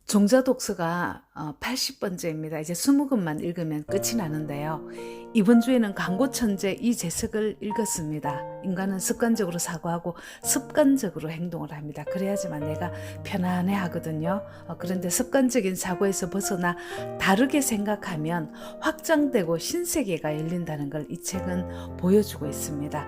종자독서가 80번째입니다. 이제 20권만 읽으면 끝이 나는데요. 이번 주에는 광고 천재 이재석을 읽었습니다. 인간은 습관적으로 사고하고 습관적으로 행동을 합니다. 그래야지만 내가 편안해 하거든요. 그런데 습관적인 사고에서 벗어나 다르게 생각하면 확장되고 신세계가 열린다는 걸 이 책은 보여주고 있습니다.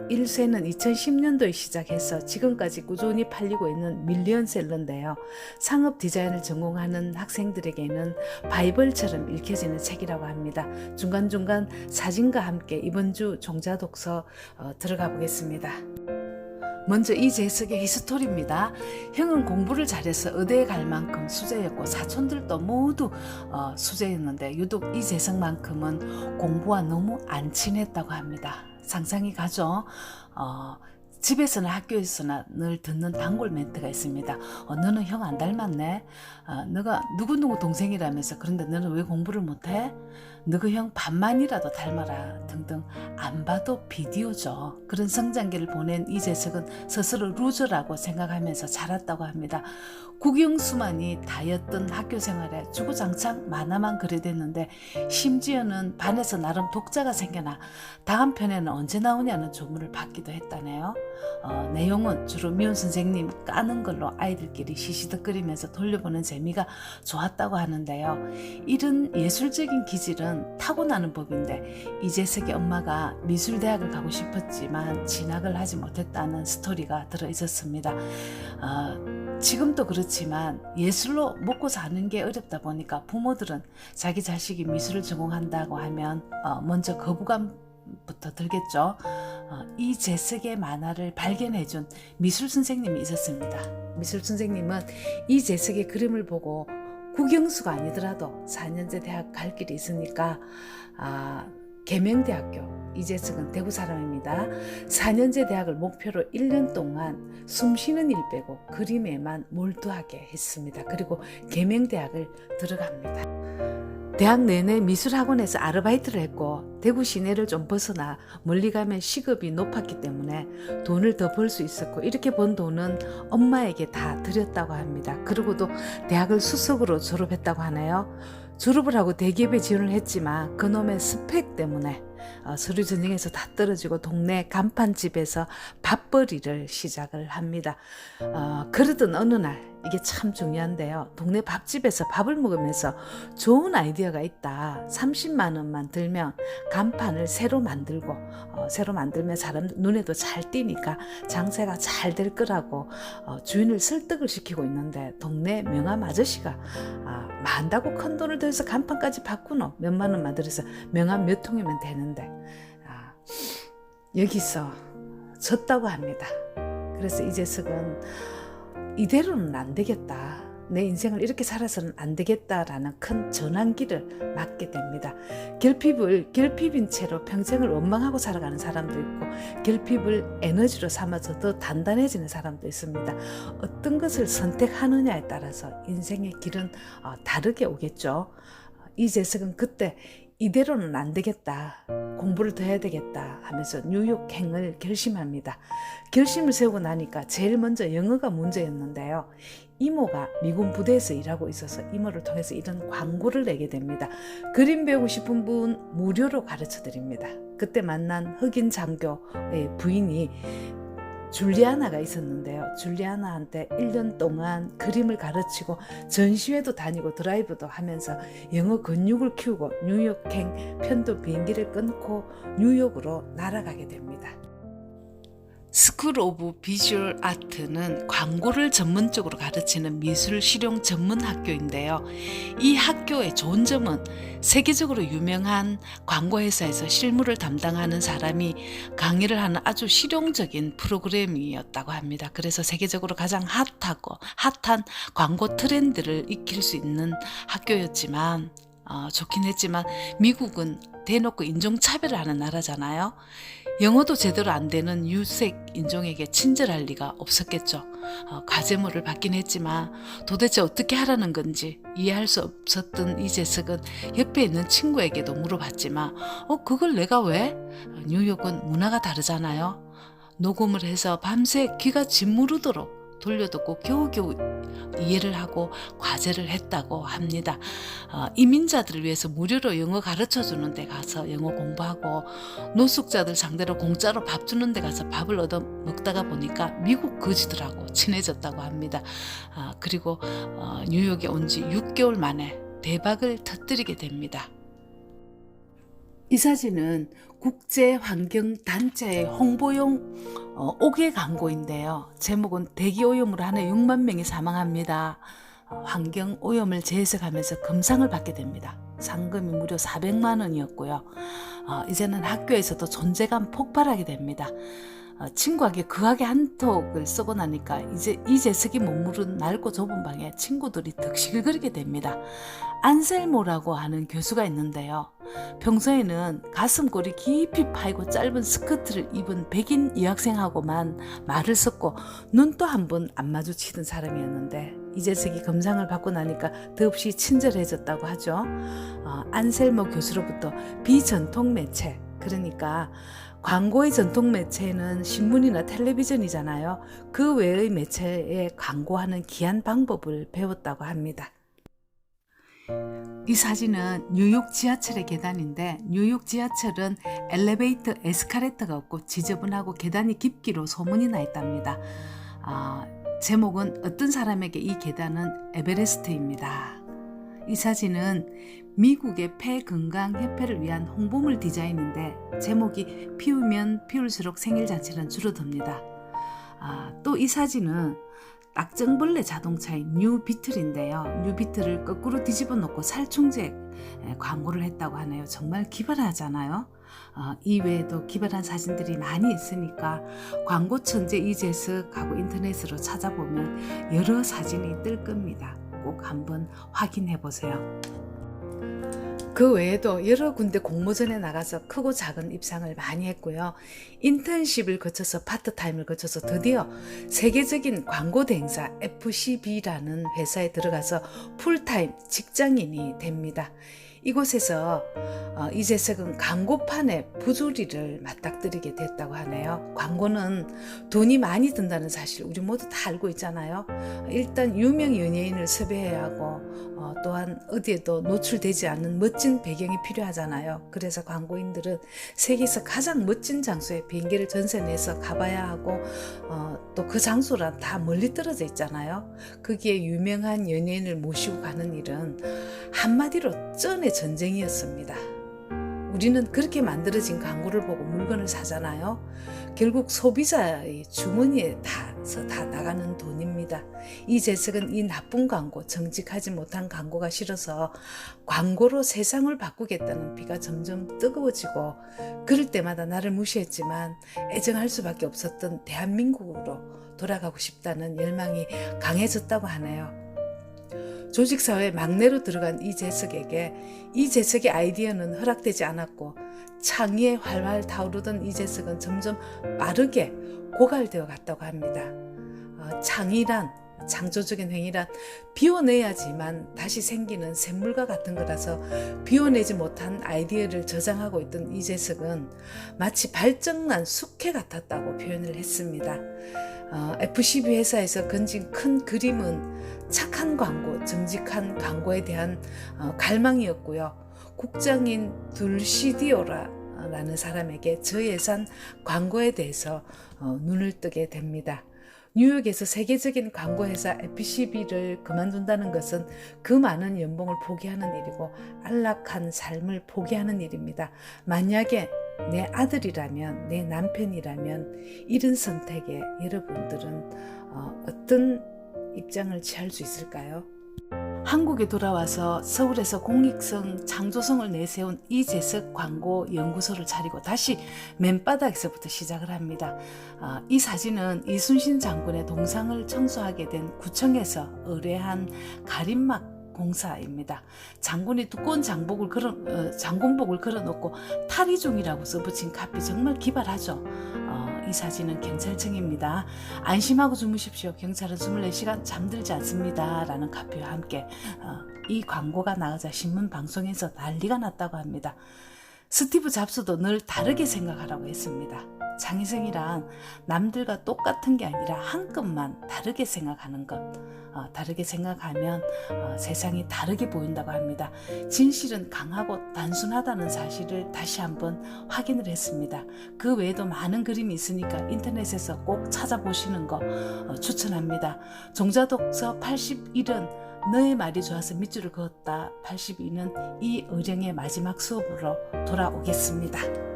1쇄는 2010년도에 시작해서 지금까지 꾸준히 팔리고 있는 밀리언셀러인데요. 상업 디자인을 전공하는 학생들에게는 바이블처럼 읽혀지는 책이라고 합니다. 중간중간 사진과 함께 이번 주 종자독서 들어가 보겠습니다. 먼저 이재석의 히스토리입니다. 형은 공부를 잘해서 의대에 갈 만큼 수재였고 사촌들도 모두 수재였는데 유독 이재석만큼은 공부와 너무 안 친했다고 합니다. 상상이 가죠? 집에서나 학교에서나 늘 듣는 단골 멘트가 있습니다. 너는 형 안 닮았네. 너가 누구누구 동생이라면서 그런데 너는 왜 공부를 못해? 너그 형 반만이라도 닮아라 등등. 안 봐도 비디오죠. 그런 성장기를 보낸 이재석은 스스로 루저라고 생각하면서 자랐다고 합니다. 국영수만이 다였던 학교 생활에 주구장창 만화만 그려댔는데 심지어는 반에서 나름 독자가 생겨나 다음 편에는 언제 나오냐는 조문을 받기도 했다네요. 내용은 주로 미운 선생님 까는 걸로 아이들끼리 시시덕거리면서 돌려보는 재미가 좋았다고 하는데요. 이런 예술적인 기질은 타고나는 법인데 이재석의 엄마가 미술대학을 가고 싶었지만 진학을 하지 못했다는 스토리가 들어있었습니다. 지금도 그렇지만 예술로 먹고 사는 게 어렵다 보니까 부모들은 자기 자식이 미술을 전공한다고 하면 먼저 거부감부터 들겠죠. 이재석의 만화를 발견해준 미술 선생님이 있었습니다. 미술 선생님은 이재석의 그림을 보고 국영수가 아니더라도 4년제 대학 갈 길이 있으니까 계명대학교, 이재석은 대구 사람입니다. 4년제 대학을 목표로 1년 동안 숨쉬는 일 빼고 그림에만 몰두하게 했습니다. 그리고 계명대학을 들어갑니다. 대학 내내 미술학원에서 아르바이트를 했고 대구 시내를 좀 벗어나 멀리 가면 시급이 높았기 때문에 돈을 더 벌 수 있었고 이렇게 번 돈은 엄마에게 다 드렸다고 합니다. 그리고도 대학을 수석으로 졸업했다고 하네요. 졸업을 하고 대기업에 지원을 했지만 그놈의 스펙 때문에 서류 전형에서 다 떨어지고 동네 간판집에서 밥벌이를 시작을 합니다. 그러던 어느 날 이게 참 중요한데요. 동네 밥집에서 밥을 먹으면서 좋은 아이디어가 있다. 30만 원만 들면 간판을 새로 만들고 새로 만들면 사람들 눈에도 잘 띄니까 장사가 잘 될 거라고 주인을 설득을 시키고 있는데 동네 명함 아저씨가 만다고 큰 돈을 들여서 간판까지 바꾸노. 몇만 원만 들여서 명함 몇 통이면 되는데 여기서 졌다고 합니다. 그래서 이재석은 이대로는 안 되겠다. 내 인생을 이렇게 살아서는 안 되겠다라는 큰 전환기를 맞게 됩니다. 결핍인 채로 평생을 원망하고 살아가는 사람도 있고 결핍을 에너지로 삼아서 더 단단해지는 사람도 있습니다. 어떤 것을 선택하느냐에 따라서 인생의 길은 다르게 오겠죠. 이재석은 그때 이대로는 안 되겠다. 공부를 더 해야 되겠다 하면서 뉴욕행을 결심합니다. 결심을 세우고 나니까 제일 먼저 영어가 문제였는데요. 이모가 미군 부대에서 일하고 있어서 이모를 통해서 이런 광고를 내게 됩니다. 그림 배우고 싶은 분 무료로 가르쳐 드립니다. 그때 만난 흑인 장교의 부인이 줄리아나가 있었는데요. 줄리아나한테 1년 동안 그림을 가르치고 전시회도 다니고 드라이브도 하면서 영어 근육을 키우고 뉴욕행 편도 비행기를 끊고 뉴욕으로 날아가게 됩니다. 스쿨 오브 비주얼 아트는 광고를 전문적으로 가르치는 미술 실용 전문 학교인데요. 이 학교의 좋은 점은 세계적으로 유명한 광고회사에서 실무를 담당하는 사람이 강의를 하는 아주 실용적인 프로그램이었다고 합니다. 그래서 세계적으로 가장 핫한 광고 트렌드를 익힐 수 있는 학교였지만 좋긴 했지만 미국은 대놓고 인종차별을 하는 나라잖아요. 영어도 제대로 안 되는 유색 인종에게 친절할 리가 없었겠죠. 과제물을 받긴 했지만 도대체 어떻게 하라는 건지 이해할 수 없었던 이재석은 옆에 있는 친구에게도 물어봤지만 그걸 내가 왜? 뉴욕은 문화가 다르잖아요. 녹음을 해서 밤새 귀가 짓무르도록 돌려듣고 겨우겨우 이해를 하고 과제를 했다고 합니다. 이민자들을 위해서 무료로 영어 가르쳐주는 데 가서 영어 공부하고 노숙자들 상대로 공짜로 밥 주는 데 가서 밥을 얻어 먹다가 보니까 미국 거지들하고 친해졌다고 합니다. 그리고 뉴욕에 온 지 6개월 만에 대박을 터뜨리게 됩니다. 이 사진은 국제환경단체의 홍보용 옥외 광고인데요. 제목은 대기오염으로 한 해 6만 명이 사망합니다. 환경오염을 재해석하면서 금상을 받게 됩니다. 상금이 무려 400만 원이었고요. 이제는 학교에서도 존재감 폭발하게 됩니다. 친구에게 그하게 한턱을 쓰고 나니까 이제 이 재석이 머무른 낡고 좁은 방에 친구들이 득실거리게 됩니다. 안셀모라고 하는 교수가 있는데요. 평소에는 가슴골이 깊이 파이고 짧은 스커트를 입은 백인 여학생하고만 말을 섞고 눈도 한 번 안 마주치던 사람이었는데 이 재석이 검상을 받고 나니까 더없이 친절해졌다고 하죠. 안셀모 교수로부터 비전통 매체, 그러니까 광고의 전통 매체는 신문이나 텔레비전이잖아요. 그 외의 매체에 광고하는 귀한 방법을 배웠다고 합니다. 이 사진은 뉴욕 지하철의 계단인데 뉴욕 지하철은 엘리베이터, 에스컬레이터가 없고 지저분하고 계단이 깊기로 소문이 나 있답니다. 제목은 어떤 사람에게 이 계단은 에베레스트입니다. 이 사진은 미국의 폐건강협회를 위한 홍보물 디자인인데 제목이 피우면 피울수록 생일잔치는 줄어듭니다. 또 이 사진은 딱정벌레 자동차인 뉴비틀인데요. 뉴비틀을 거꾸로 뒤집어 놓고 살충제 광고를 했다고 하네요. 정말 기발하잖아요. 이 외에도 기발한 사진들이 많이 있으니까 광고 천재 이재석하고 인터넷으로 찾아보면 여러 사진이 뜰 겁니다. 꼭 한번 확인해 보세요. 그 외에도 여러 군데 공모전에 나가서 크고 작은 입상을 많이 했고요. 인턴십을 거쳐서 파트타임을 거쳐서 드디어 세계적인 광고 대행사 FCB라는 회사에 들어가서 풀타임 직장인이 됩니다. 이곳에서 이재석은 광고판의 부조리를 맞닥뜨리게 됐다고 하네요. 광고는 돈이 많이 든다는 사실 우리 모두 다 알고 있잖아요. 일단 유명 연예인을 섭외해야 하고 또한 어디에도 노출되지 않는 멋진 배경이 필요하잖아요. 그래서 광고인들은 세계에서 가장 멋진 장소에 비행기를 전세내서 가봐야 하고 또 그 장소란 다 멀리 떨어져 있잖아요. 거기에 유명한 연예인을 모시고 가는 일은 한마디로 쩐의 전쟁이었습니다. 우리는 그렇게 만들어진 광고를 보고 물건을 사잖아요. 결국 소비자의 주머니에 다 나가는 돈입니다. 이재석은 이 나쁜 광고, 정직하지 못한 광고가 싫어서 광고로 세상을 바꾸겠다는 비가 점점 뜨거워지고 그럴 때마다 나를 무시했지만 애정할 수밖에 없었던 대한민국으로 돌아가고 싶다는 열망이 강해졌다고 하네요. 조직사회 막내로 들어간 이재석에게 이재석의 아이디어는 허락되지 않았고 창의에 활활 타오르던 이재석은 점점 빠르게 고갈되어 갔다고 합니다. 창의란, 창조적인 행위란 비워내야지만 다시 생기는 샘물과 같은 거라서 비워내지 못한 아이디어를 저장하고 있던 이재석은 마치 발정난 숙회 같았다고 표현을 했습니다. FCB 회사에서 건진 큰 그림은 착한 광고, 정직한 광고에 대한 갈망이었고요. 국장인 둘시디오라는 사람에게 저예산 광고에 대해서 눈을 뜨게 됩니다. 뉴욕에서 세계적인 광고회사 FCB를 그만둔다는 것은 그 많은 연봉을 포기하는 일이고 안락한 삶을 포기하는 일입니다. 만약에 내 아들이라면, 내 남편이라면 이런 선택에 여러분들은 어떤 입장을 취할 수 있을까요? 한국에 돌아와서 서울에서 공익성 창조성을 내세운 이재석 광고 연구소를 차리고 다시 맨바닥에서부터 시작을 합니다. 이 사진은 이순신 장군의 동상을 청소하게 된 구청에서 의뢰한 가림막 공사입니다. 장군이 두꺼운 장군복을 걸어놓고 탈의종이라고 써붙인 카피 정말 기발하죠. 이 사진은 경찰청입니다. 안심하고 주무십시오. 경찰은 24시간 잠들지 않습니다. 라는 카피와 함께 이 광고가 나가자 신문 방송에서 난리가 났다고 합니다. 스티브 잡스도 늘 다르게 생각하라고 했습니다. 창의성이란 남들과 똑같은 게 아니라 한껏만 다르게 생각하는 것. 다르게 생각하면 세상이 다르게 보인다고 합니다. 진실은 강하고 단순하다는 사실을 다시 한번 확인을 했습니다. 그 외에도 많은 그림이 있으니까 인터넷에서 꼭 찾아보시는 거 추천합니다. 종자독서 81은 너의 말이 좋아서 밑줄을 그었다. 82는 이 어령의 마지막 수업으로 돌아오겠습니다.